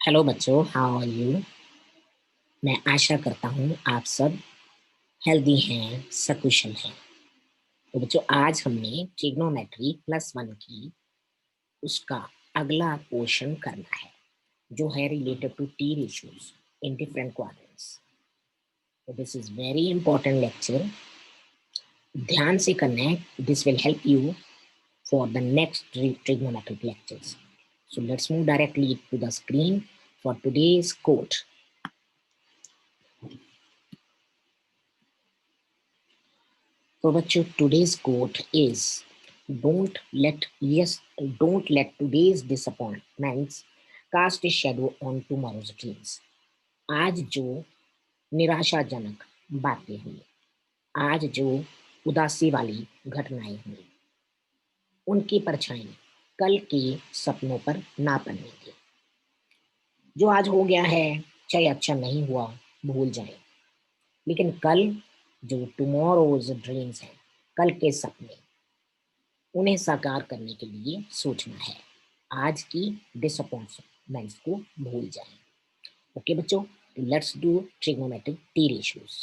Hello बच्चों, how are you. मैं आशा करता हूँ आप सब हेल्दी हैं, सकुशल हैं। तो बच्चों, आज हमने ट्रिग्नोमेट्री +1 की उसका अगला पोर्शन करना है, जो है related to T ratios in different quadrants. तो this is very important lecture. ध्यान से करना है, this will help you for the next trigonometric lectures. So let's move directly to the screen for today's quote. So बच्चों, today's quote is don't let yes don't let today's disappointments cast a shadow on tomorrow's dreams. आज जो निराशाजनक बातें हुई, आज जो उदासी वाली घटनाएं हुई, उनकी परछाई कल के सपनों पर ना पड़ने दें। जो आज हो गया है, चाहे अच्छा नहीं हुआ, भूल जाए, लेकिन कल जो टुमारोज ड्रीम्स हैं, कल के सपने, उन्हें साकार करने के लिए सोचना है। आज की डिसअपॉइंटमेंट्स को भूल जाएं। ओके बच्चों, let's do trigonometric T ratios.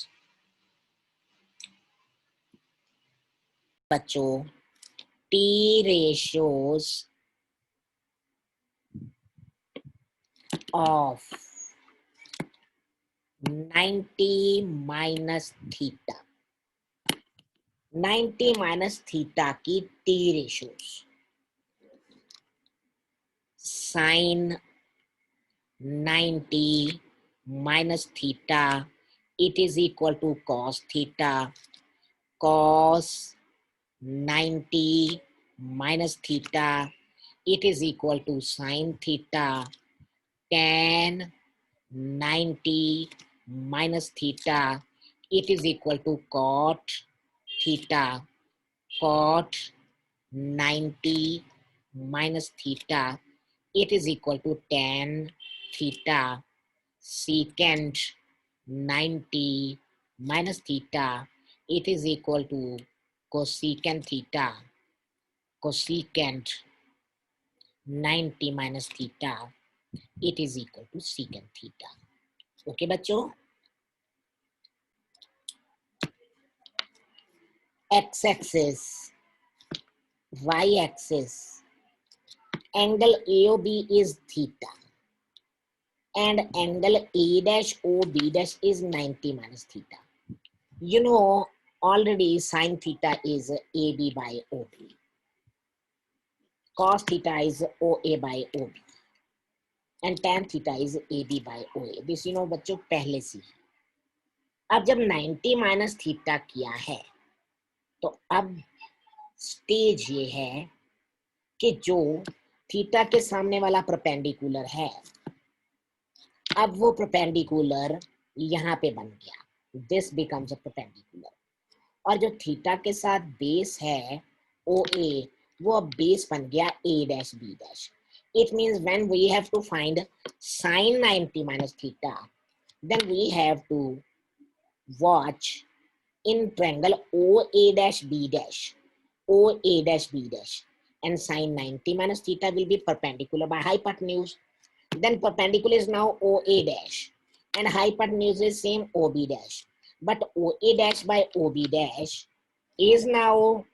बच्चों, T ratios of 90 minus theta, 90 minus theta की T ratios sine 90 minus theta, it is equal to cos theta. Cos 90 minus theta, it is equal to sin theta. Tan 90 minus theta, it is equal to cot theta. Cot 90 minus theta, it is equal to tan theta. Secant 90 minus theta, it is equal to cosecant theta. Cosecant 90 minus theta, it is equal to secant theta. Okay बच्चों, x axis, y axis, angle AOB is theta, and angle A dash OB dash is 90 minus theta. You know already sin theta is AB by OB. Cos theta is OA by OB. And tan theta is AB by OA. This you know बच्चों पहले से ही। अब जब 90 minus theta किया है, तो अब stage ये है कि जो थीटा के सामने वाला परपेंडिकुलर है, अब वो परपेंडिकुलर यहाँ पे बन गया, दिस बिकम्स अ परपेंडिकुलर। और जो थीटा के साथ बेस है OA, वो अब बेस बन गया A dash B dash. It means when we have to find sin 90 minus theta, then we have to watch in triangle OA dash B dash, OA dash B dash, and sin 90 minus theta will be perpendicular by hypotenuse. Then perpendicular is now OA dash, and hypotenuse is same OB dash. But OA dash by OB dash is now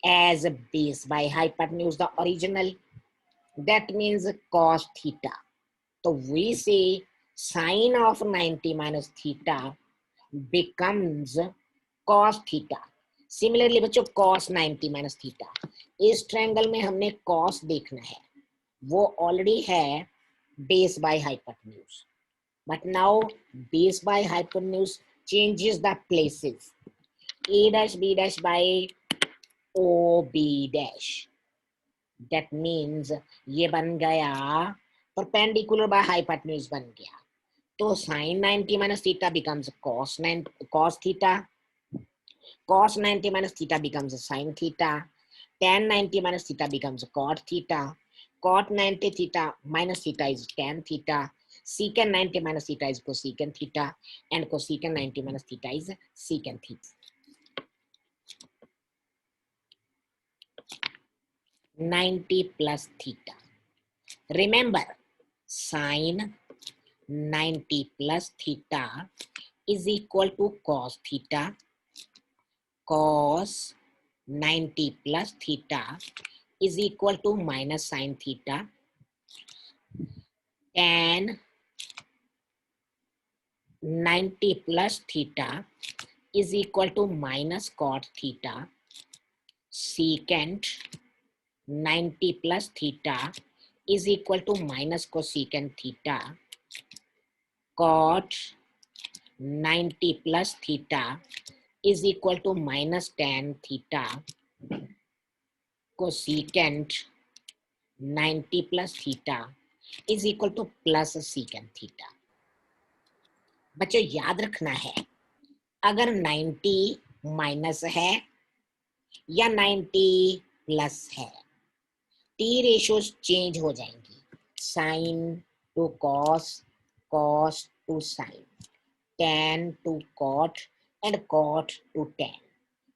as a base by hypotenuse, the original. That means cos theta. So we say sine of 90 minus theta becomes cos theta. Similarly बच्चों, cos 90 minus theta, इस triangle में हमने cos देखना है, वो already है base by hypotenuse. But now base by hypotenuse changes the places. A dash B dash by OB dash. That means ये बन गया perpendicular by hypotenuse बन गया. तो sin 90 minus theta becomes cos theta. Cos 90 minus theta becomes sin theta. Tan 90 minus theta becomes cot theta. Cot 90 theta minus theta is tan theta. Secant 90 minus theta is cosecant theta. And cosecant 90 minus theta is secant theta. 90 plus theta. Remember, sine 90 plus theta is equal to cos theta, cos 90 plus theta is equal to minus sine theta, tan 90 plus theta is equal to minus cot theta, secant 90 plus theta is equal to minus cosecant theta, cot 90 plus theta is equal to minus tan theta, cosecant 90 plus theta is equal to plus secant theta. बच्चों याद रखना है, अगर 90 minus है या 90 plus है, T ratios change हो जाएंगी, sine to cos, cos to sine, tan to cot and cot to tan,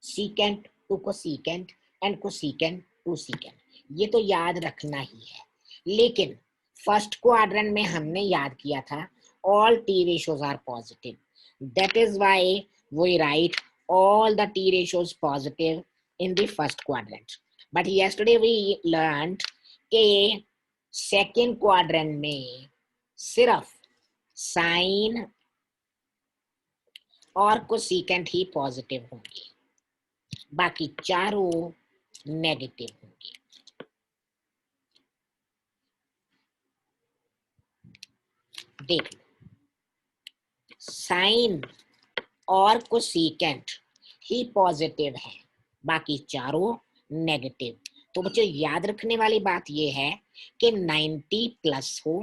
secant to cosecant and cosecant to secant. ये तो याद रखना ही है। लेकिन फर्स्ट क्वाड्रेंट में हमने याद किया था all t ratios are positive, that is why we write all the t ratios positive in the first quadrant. But yesterday we learned कि सेकेंड क्वाड्रेंट में सिर्फ साइन और कोसेकेंट ही पॉजिटिव होंगे, बाकी चारों नेगेटिव होंगे। देख लो, साइन और कोसेकेंट ही पॉजिटिव है, बाकी चारों नेगेटिव। तो बच्चों याद रखने वाली बात यह है कि 90 प्लस हो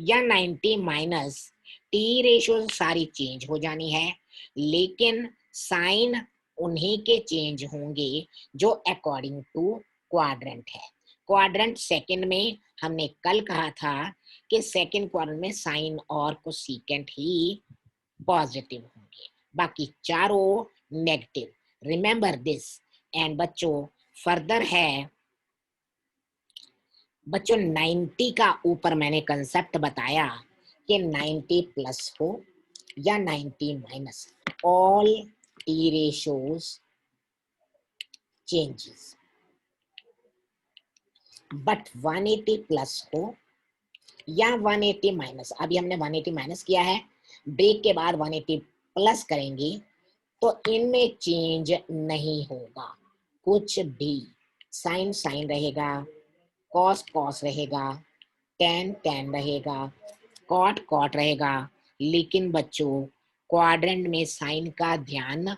या 90 माइनस, टी रेशियो सारी चेंज हो जानी है, लेकिन साइन उन्हीं के चेंज होंगे जो अकॉर्डिंग टू क्वाड्रेंट है। क्वाड्रेंट सेकंड में हमने कल कहा था कि सेकंड क्वाड्रेंट में साइन और कोसेकेंट ही पॉजिटिव होंगे, बाकी चारों नेगेटिव। Remember this. एंड बच्चों फर्दर है बच्चों 90 का ऊपर मैंने कंसेप्ट बताया कि 90 प्लस हो या 90 minus, all T ratios changes, but 180 plus हो या 180 माइनस, अभी हमने 180 माइनस किया है, ब्रेक के बाद 180 प्लस करेंगे तो इनमें चेंज नहीं होगा कुछ भी। साइन साइन रहेगा, कॉस कॉस रहेगा, tan tan रहेगा, कॉट कॉट रहेगा। लेकिन बच्चों क्वाड्रेंट में साइन का ध्यान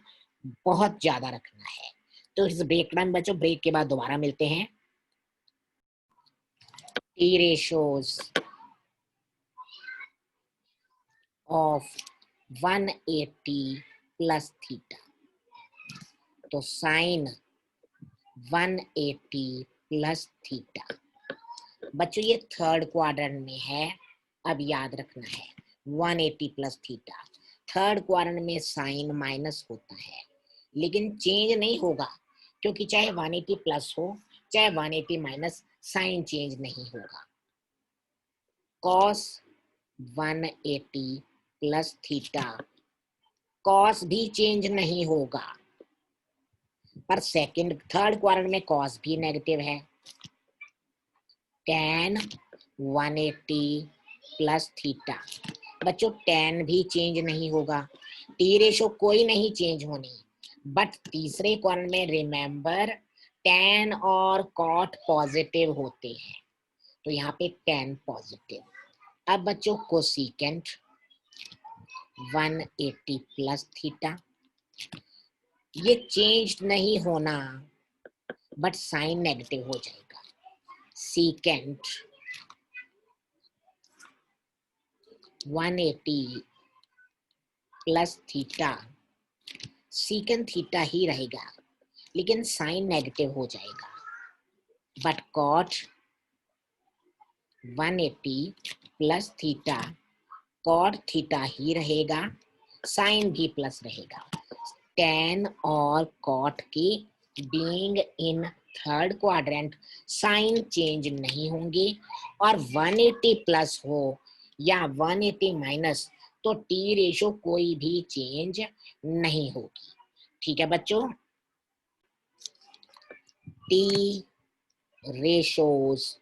बहुत ज्यादा रखना है। तो इस ब्रेक टाइम बच्चों, ब्रेक के बाद दोबारा मिलते हैं। T ratios of 180 plus theta, तो साइन 180 प्लस थीटा। बच्चों ये थर्ड क्वाड्रेंट में है, अब याद रखना है 180 प्लस थीटा। थर्ड क्वाड्रेंट में साइन माइनस होता है, लेकिन चेंज नहीं होगा, क्योंकि चाहे 180 प्लस हो चाहे 180 माइनस, साइन चेंज नहीं होगा। कॉस 180 प्लस थीटा, कॉस भी चेंज नहीं होगा, पर सेकंड थर्ड क्वाड्रेंट में कॉस भी नेगेटिव है। tan 180 प्लस थीटा, बच्चों tan भी चेंज नहीं होगा, टी रेशो कोई नहीं चेंज होनी, बट तीसरे क्वाड्रेंट में रिमेंबर tan और cot पॉजिटिव होते हैं, तो यहाँ पे tan पॉजिटिव। अब बच्चों कोसेकेंट 180 प्लस थीटा, ये चेंज नहीं होना, बट साइन नेगेटिव हो जाएगा। Secant 180 plus theta, secant theta ही रहेगा, लेकिन साइन नेगेटिव हो जाएगा, but cot 180 plus theta, cot theta ही रहेगा, साइन भी प्लस रहेगा। tan और cot की being in third quadrant sine change नहीं होंगे, और 180 प्लस हो या 180 माइनस तो टी रेशो कोई भी चेंज नहीं होगी। ठीक है बच्चों, T ratios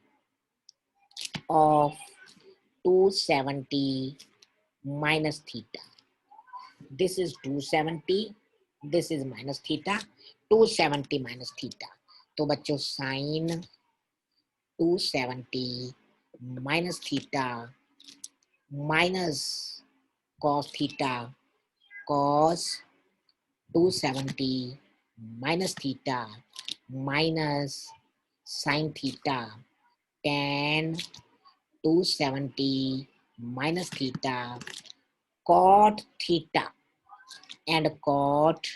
of 270 minus theta. This is 270, this is minus theta, 270 minus theta. तो बच्चों sign 270 minus theta minus cos theta, cos 270 minus theta minus sin theta, tan 270 minus theta, cot theta and cot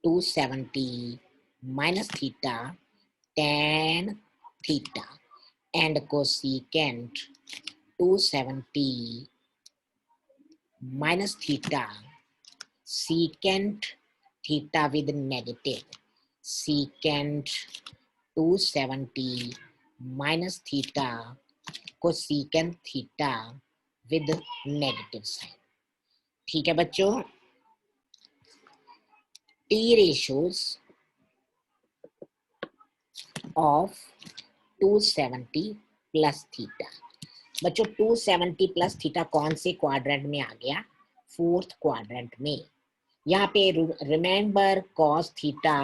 270 minus theta, tan theta and cosecant 270 minus theta, secant theta with negative, secant 270 minus theta, cosecant theta with negative sign। ठीक है बच्चों, T ratios of 270 plus theta. बच्चों 270 plus theta कौन से quadrant में आ गया? Fourth quadrant में। यहाँ पे remember cos theta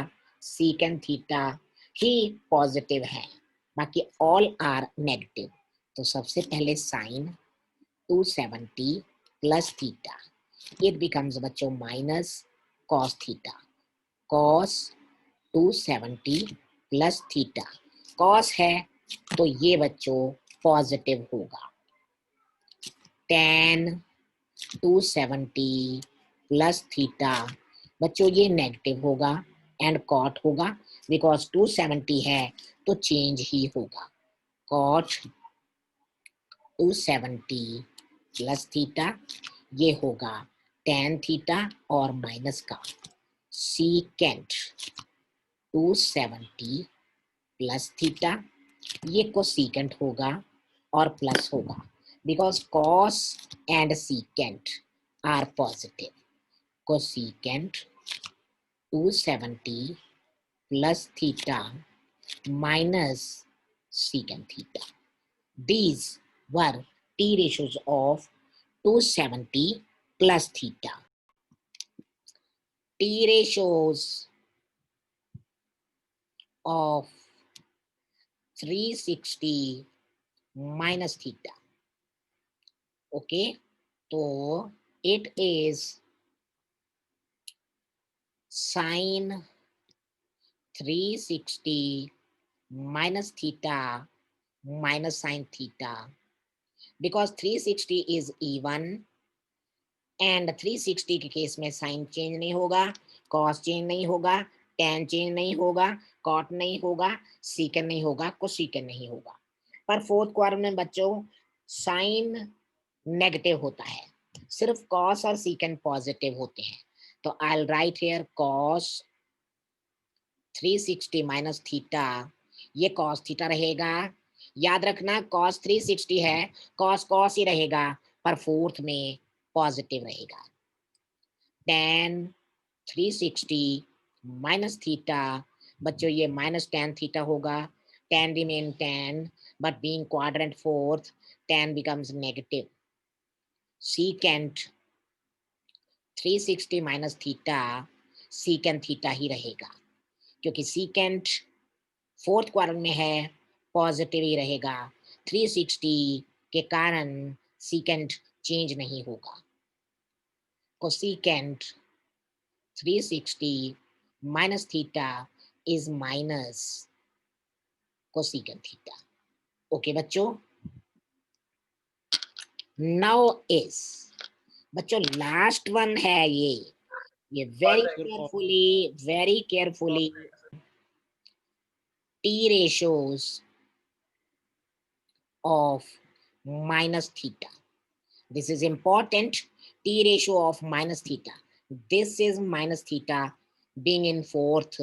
secant theta ही पॉजिटिव है, बाकी ऑल आर नेगेटिव। तो सबसे पहले sine 270 plus theta, it becomes बच्चों minus cos theta, cos 270 plus theta, cos है तो ये बच्चों पॉजिटिव होगा, tan 270 प्लस थीटा बच्चों ये नेगेटिव होगा एंड कॉट होगा, बिकॉज 270 है तो चेंज ही होगा, कॉट 270 प्लस थीटा ये होगा tan थीटा और माइनस का सीकेंट 270 प्लस थीटा, ये कोसीकेंट होगा और प्लस होगा, because cos and secant are positive, cosecant 270 plus theta minus secant theta. These were T ratios of 270 plus theta. T ratios of 360 minus theta. Okay, so it is sin 360 minus theta minus sin theta, because 360 is even and 360 के case में sign change नहीं होगा, cos change नहीं होगा, tan change नहीं होगा, cot नहीं होगा, सीकन नहीं होगा, कोसीकन नहीं होगा। पर फोर्थ क्वाड्रेंट में बच्चों साइन नेगेटिव होता है, सिर्फ कॉस और सीकन पॉजिटिव होते हैं। तो I will write here cos 360 minus theta, ये कॉस थीटा रहेगा, याद रखना कॉस 360 है, कॉस कॉस ही रहेगा, पर फोर्थ में पॉजिटिव रहेगा, tan 360 माइनस थीटा बच्चों ये माइनस tan थीटा होगा, tan remain tan but being quadrant fourth tan becomes negative, secant 360 minus theta secant theta ही रहेगा, क्योंकि secant फोर्थ क्वाड्रेंट में है पॉजिटिव ही रहेगा, 360 के कारण secant चेंज नहीं होगा, cosecant 360 minus theta is minus cosecant theta. Okay बच्चों, नाउ इज बच्चों लास्ट वन है ये very carefully T ratios of minus theta, this is important, t ratio of minus theta, this is minus theta being in fourth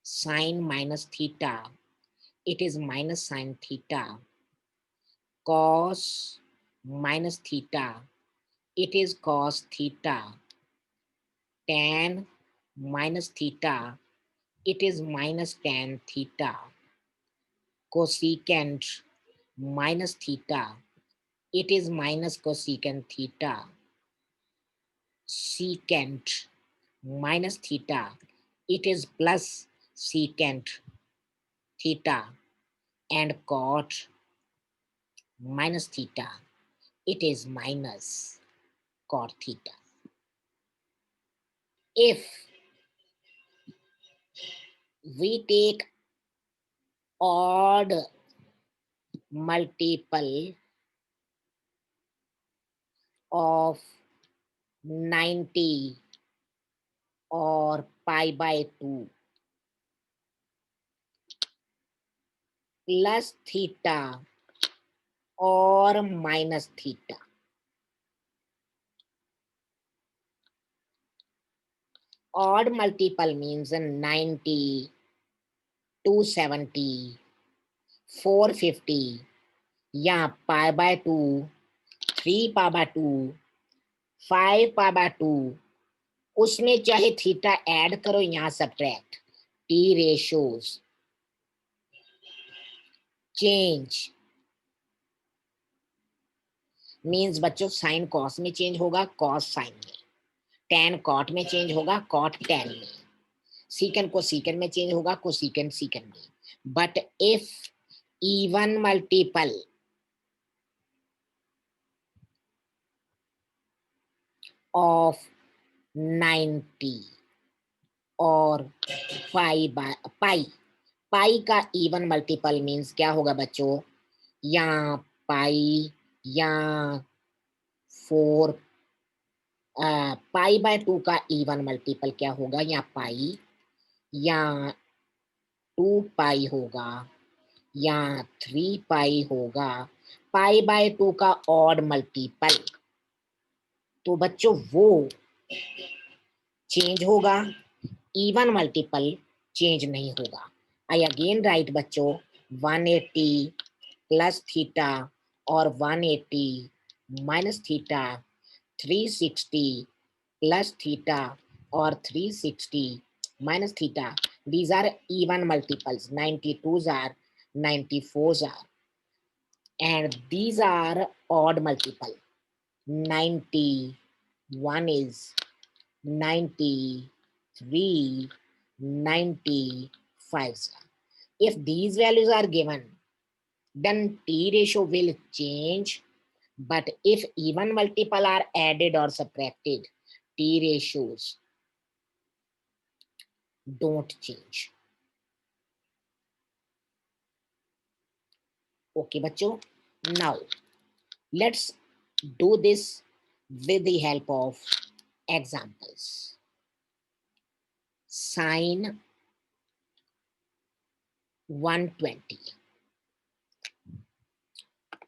Sine minus theta, it is minus sine theta. Cos minus theta, it is cos theta. Tan minus theta, it is minus tan theta. Cosecant minus theta, it is minus cosecant theta. Secant minus theta, it is plus secant theta. And cot minus theta, it is minus cot theta. If we take odd multiple of 90 or pi by 2 plus theta or minus theta. Odd multiple means 90, 270, 450 या pi by 2, 3 pi by 2, 5 pi by 2, उसमें चाहे theta add करो यहाँ subtract. T ratios change means बच्चों sine cos में change होगा, cos sine में. Tan cot में चेंज होगा, कॉट टैन में. सीकन को सीकन में चेंज होगा, को सीकन सीकन में. But if even multiple of 90 और पाई पाई का इवन मल्टीपल मींस क्या होगा बच्चों, या पाई या 4 पाई बाय 2 का इवन मल्टीपल क्या होगा, या पाई या 2 पाई होगा या 3 पाई होगा. पाई बाय 2 का ऑड मल्टीपल, तो बच्चों वो चेंज होगा, इवन मल्टीपल चेंज नहीं होगा. आई अगेन राइट बच्चों 180 प्लस थीटा और 180 minus theta, 360 plus theta or 360 minus theta. These are even multiples. 92s are 94s are. And these are odd multiple. 91 is 93, 95. If these values are given, then T ratio will change. But if even multiple are added or subtracted, T ratios don't change. Okay, bachcho. Now, let's do this with the help of examples. Sine 120.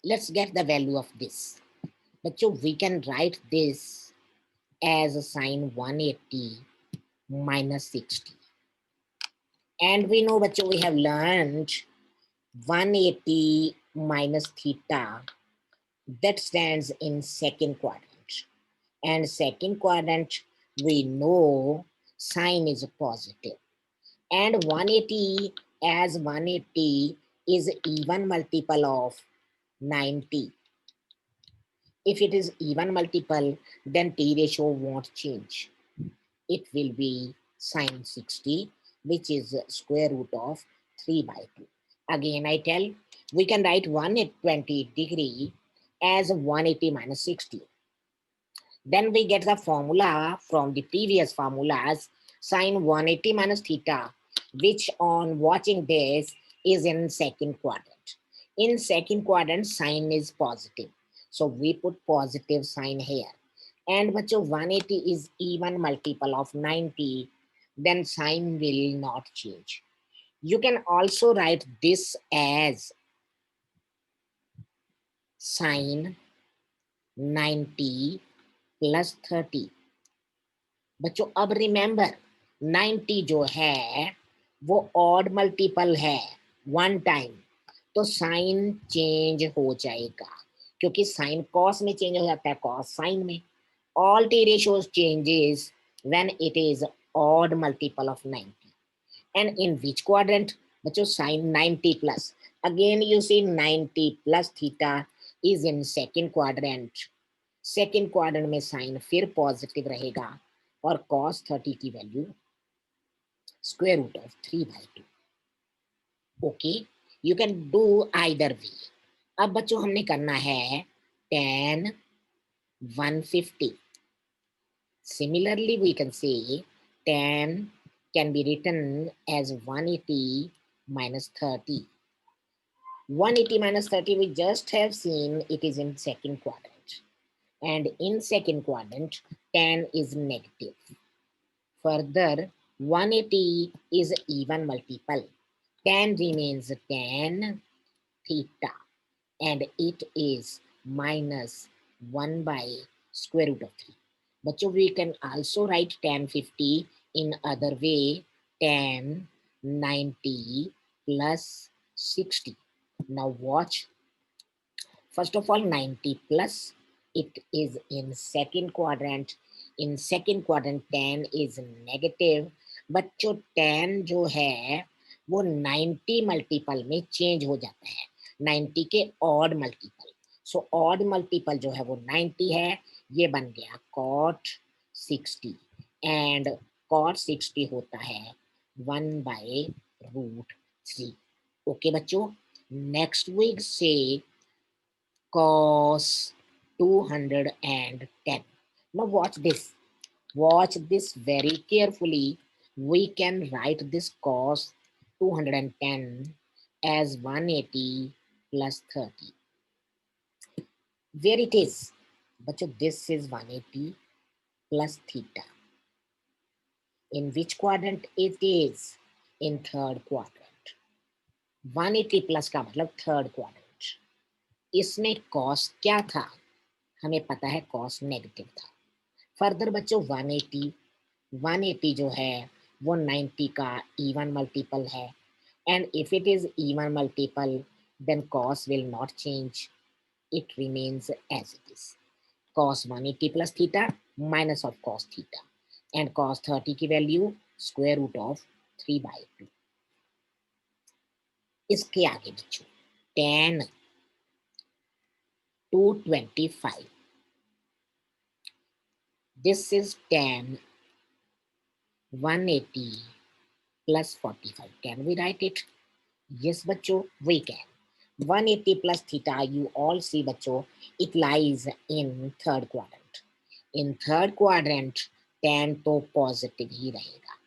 Let's get the value of this. Bachcho, we can write this as a sine 180 minus 60. And we know, bachcho, we have learned 180 minus theta, that stands in second quadrant. And second quadrant, we know sine is positive. And 180 as 180 is even multiple of 90. If it is even multiple, then T ratio won't change. It will be sine 60, which is square root of 3 by 2. Again, I tell, we can write 120 degree as 180 minus 60. Then we get the formula from the previous formulas, sine 180 minus theta, which on watching this is in second quadrant. In second quadrant, sine is positive. So we put positive sign here. And bacho 180 is even multiple of 90, then sign will not change. You can also write this as sine 90 plus 30. बच्चों अब remember 90 जो है वो odd multiple है one time, तो sign change हो जाएगा, क्योंकि साइन कॉस में चेंज हो जाता है, कॉस साइन में। All T ratios changes when it is odd multiple of 90, and in which quadrant बच्चों, sine 90 plus, again you see 90 plus theta is in second quadrant. Second quadrant में sine फिर positive रहेगा, और cos 30 की value square root of 3/2। Okay, you can do either way. अब बच्चों हमने करना है tan 150। Similarly, we can say tan can be written as 180 minus 30. 180 minus 30, we just have seen it is in second quadrant. And in second quadrant, tan is negative. Further, 180 is even multiple. Tan remains tan theta, and it is minus 1 by square root of 3. Bachcho, we can also write tan 50 in other way, tan 90 plus 60. Now watch. First of all, 90 plus, it is in second quadrant. In second quadrant, tan is negative. बच्चों tan जो है वो 90 multiple में change हो जाता है, 90 के odd multiple. So odd multiple जो है वो 90 है, ये बन गया cot 60, एंड cot 60 होता है 1/√3। ओके बच्चों, नेक्स्ट वीक से cos 210. Now watch this. Watch this very carefully. We can write this cos 210 as 180 plus 30. Where it is? But this is 180 plus theta. In which quadrant it is? In third quadrant. 180 plus का मतलब third quadrant. इसमें cos क्या था? हमें पता है cos negative था। Further बच्चों 180 जो है वो 90 का इवन मल्टीपल है, and if it is even multiple then cos will not change, it remains as it is, cos 180 plus theta minus of cos theta, and cos 30 की वैल्यू स्क्वायर रूट ऑफ 3/2। इसके आगे बच्चों tan 225, this is tan 180 plus 45. Can we write it? Yes बच्चों, we can. 180 plus theta, you all see बच्चों, it lies in third quadrant. In third quadrant, tan तो positive ही रहेगा,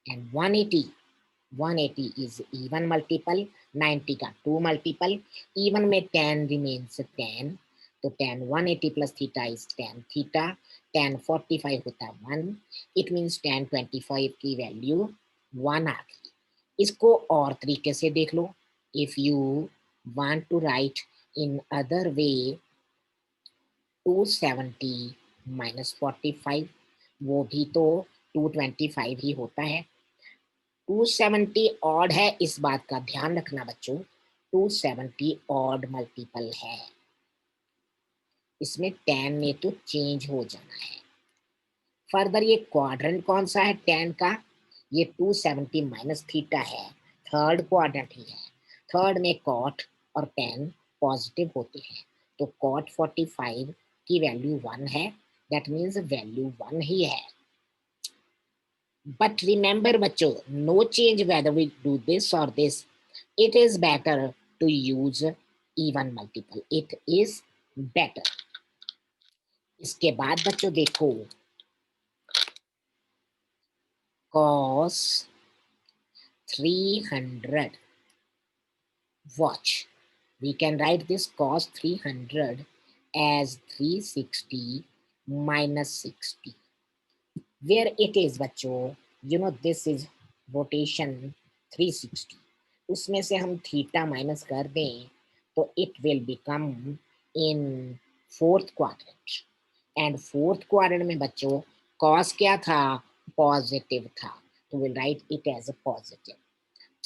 and 180 is even multiple, 90 का 2 multiple, even में tan remains tan, तो tan 180 plus theta is tan theta, tan 45 होता है 1, it means tan 25 की value 1 आ गई। इसको और तरीके से देख लो, if you want to write in other way, 270 minus 45, वो भी तो 225 ही होता है। 270 ऑड है, इस बात का ध्यान रखना बच्चों, 270 ऑड मल्टीपल है, इसमें tan में तो चेंज हो जाना है। फर्दर ये क्वाड्रेंट कौन सा है tan का? ये 270 माइनस थीटा है, थर्ड क्वाड्रेंट ही है। थर्ड में cot और tan पॉजिटिव होते हैं, तो cot 45 की वैल्यू 1 है, दैट मीन्स वैल्यू 1 ही है। But remember बच्चों, no change whether we do this or this, it is better to use even multiple, it is better। इसके बाद बच्चों देखो cos 300, watch, we can write this cos 300 as 360 minus 60, where it is बच्चों, you know this is rotation 360, उसमें से हम theta minus कर दें तो it will become in fourth quadrant, and fourth quadrant में बच्चों कॉस क्या था? पॉजिटिव था, तो we'll write it as a positive.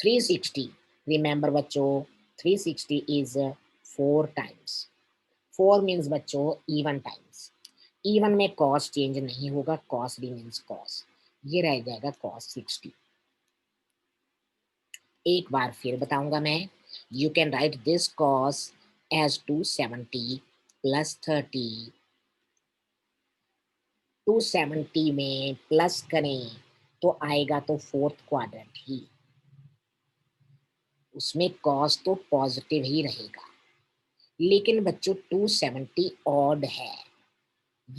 360, remember बच्चों 360 is 4 times. 4 means बच्चों even times. Even में cos change नहीं होगा, cos remains cos. ये रह जाएगा cos 60. एक बार फिर बताऊंगा मैं. You can write this cos as 270 plus 30. 270 में प्लस करें तो आएगा तो फोर्थ क्वाड्रेंट ही, उसमें कॉस तो पॉजिटिव ही रहेगा. लेकिन बच्चों 270 ऑड है,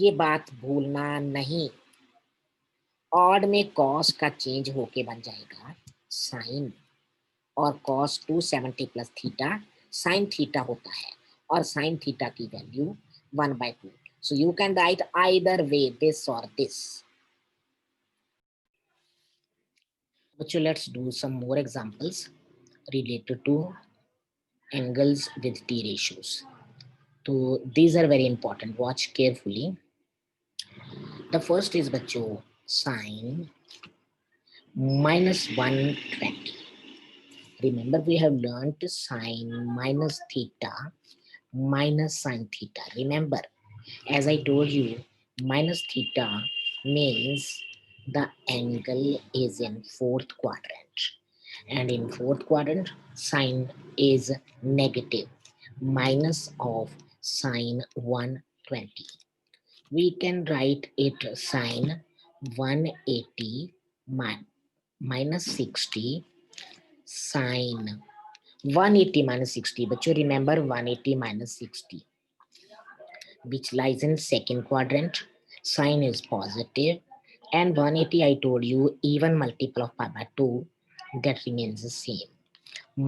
ये बात भूलना नहीं. ऑड में कॉस का चेंज होके बन जाएगा साइन, और cos 270 plus theta sine theta होता है, और साइन थीटा की value 1/2. So you can right either way, this और दिस. बच्चों let's do some more examples related to angles with T ratios. So these are very important, watch carefully. The first is बच्चों sine -120. Remember we have learned sine minus theta minus sine theta. Remember, as I told you, minus theta means the angle is in fourth quadrant, and in fourth quadrant sine is negative, minus of sine 120. We can write it sine 180 minus 60 sine 180 minus 60. But you remember 180 minus 60, which lies in second quadrant. Sine is positive, and 180 I told you even multiple of pi by 2, that remains the same,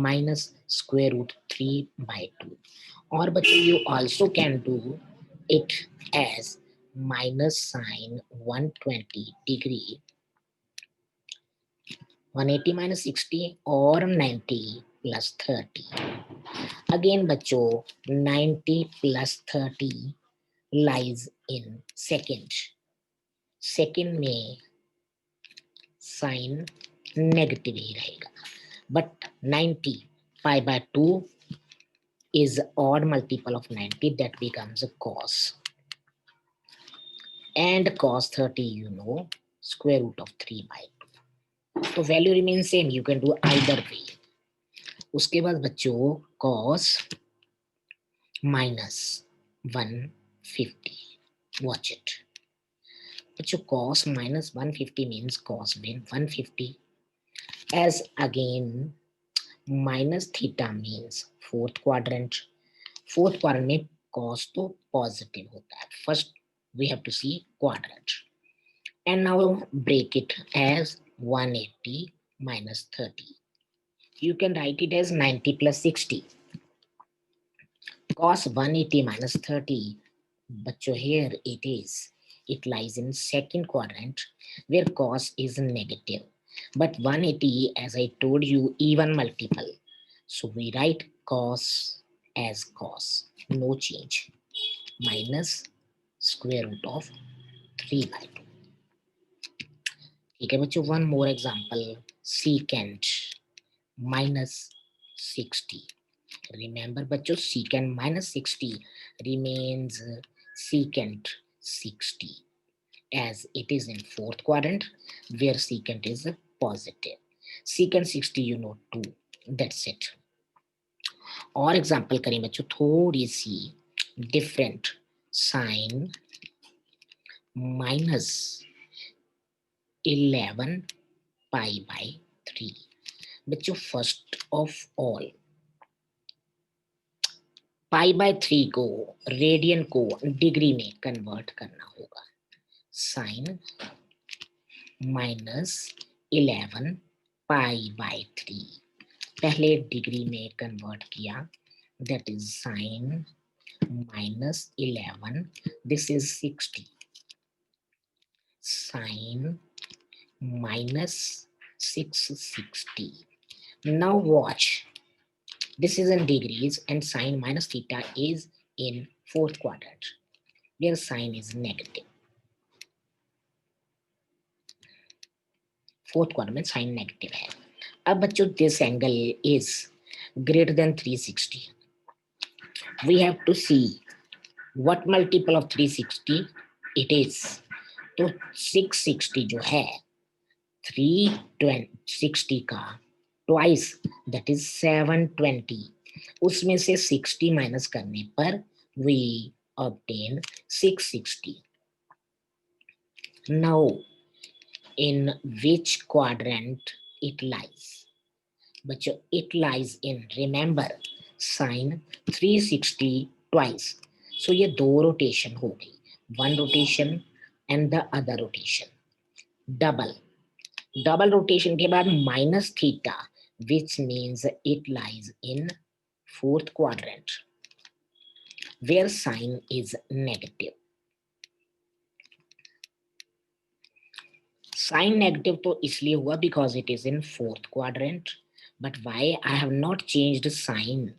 minus square root 3/2. Or but you also can do it as minus sine 120 degree, 180 minus 60, or 90 plus 30. Again बच्चों 90 plus 30 lies in second. Second में sine negative ही रहेगा, but 90 pi by 2 is odd multiple of 90, that becomes a cos, and cos 30 you know square root of 3/2. तो value remain same, you can do either वे. उसके बाद बच्चों cos -150, watch it. बच्चों cos -150 means cos में 150, as again minus theta means fourth quadrant. Fourth quadrant में cos तो positive होता है. First we have to see quadrant, and now break it as 180 minus 30. You can write it as 90 plus 60. Cos 180 minus 30, बच्चों here it lies in second quadrant where cos is negative, but 180 as I told you even multiple, so we write cos as cos, no change, minus square root of 3/2. ठीक है बच्चों, one more example, secant -60. Remember बच्चों secant -60 remains secant 60, as it is in fourth quadrant where secant is positive. Secant 60 you know 2, that's it. और example करें बच्चों थोड़ी सी different, sign -11 pi by 3. बच्चों first of all pi by 3 को radian को degree में convert करना होगा. साइन -11 पाई बाय 3 पहले डिग्री में कन्वर्ट किया, that is sine -11, this is 60, sine -660. Now watch, this is in degrees and sine minus theta is in fourth quadrant where sine is negative. Fourth quadrant में sine negative है। अब बच्चों this angle is greater than 360, we have to see what multiple of 360 it is. तो 660 जो है 360 का twice that is 720, उसमें से 60 माइनस करने पर we obtain 660। Now in which quadrant it lies? बच्चों it lies in, remember sine 360 twice, so ये दो रोटेशन हो गई, one rotation and the other rotation. Double double rotation के बाद minus theta, which means it lies in fourth quadrant where sine is negative. Sine negative तो इसलिए हुआ because it is in fourth quadrant, but why I have not changed sine?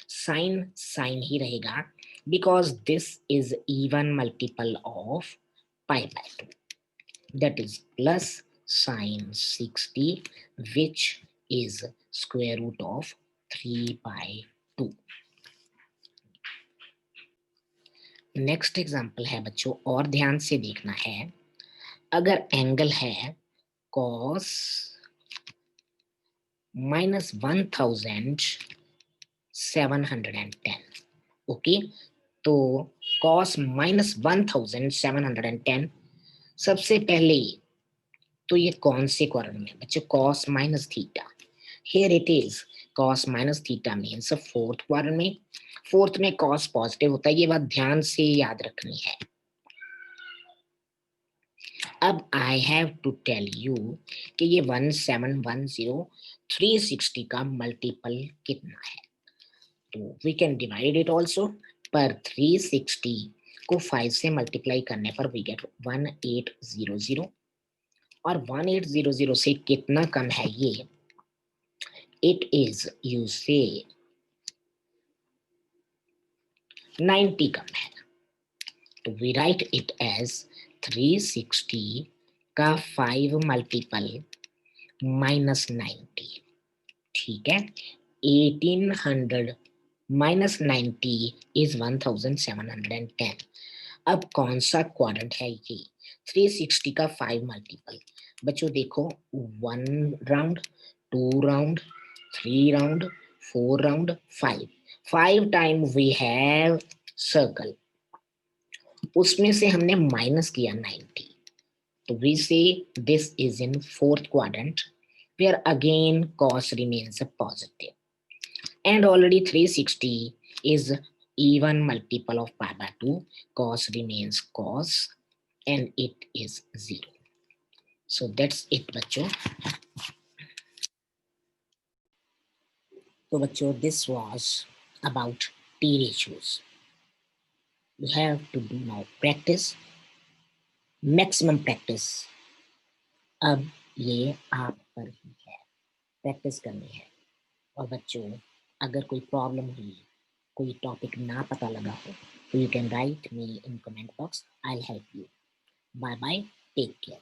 Sign sign ही रहेगा because this is even multiple of pi by 2, that is plus sine 60 which is square root of 3 by 2। Next example है बच्चों, और ध्यान से देखना है, अगर angle है cos -1710, ओके, तो cos -1710 सबसे पहले तो ये कौन से क्वाड्रेंट में बच्चों? cos minus theta, here it is cos minus theta means fourth quadrant में। फोर्थ में cos पॉजिटिव होता है, ये बात ध्यान से याद रखनी है। अब I have to tell you कि ये 1710 360 का मल्टीपल कितना है, तो we can divide it also, पर 360 को 5 से मल्टीप्लाई करने पर वी गेट 1800, और 1800 से कितना कम है ये? इट इज यू से 90 कम है, तो वी राइट इट एज 360 का 5 मल्टीपल माइनस 90, ठीक है। 1800 माइनस 90 इज 1710। अब कौन सा क्वाड्रेंट है ये? 360 का 5 मल्टीपल, बच्चों देखो 1 round, 2 round, 3 round, 4 round, 5 time we have circle, उसमें से हमने माइनस किया 90, तो we say this is in fourth quadrant where again cos remains a positive, and already 360 is even multiple of pi by 2, cos remains cos and it is 0। So that's it बच्चों। तो बच्चों this was about T ratios। You have to do now practice, maximum practice। अब ये आप पर ही है, practice करनी है। और बच्चों अगर कोई प्रॉब्लम हुई, कोई टॉपिक ना पता लगा हो, तो you can write me in comment box, I will help you. Bye bye, take care.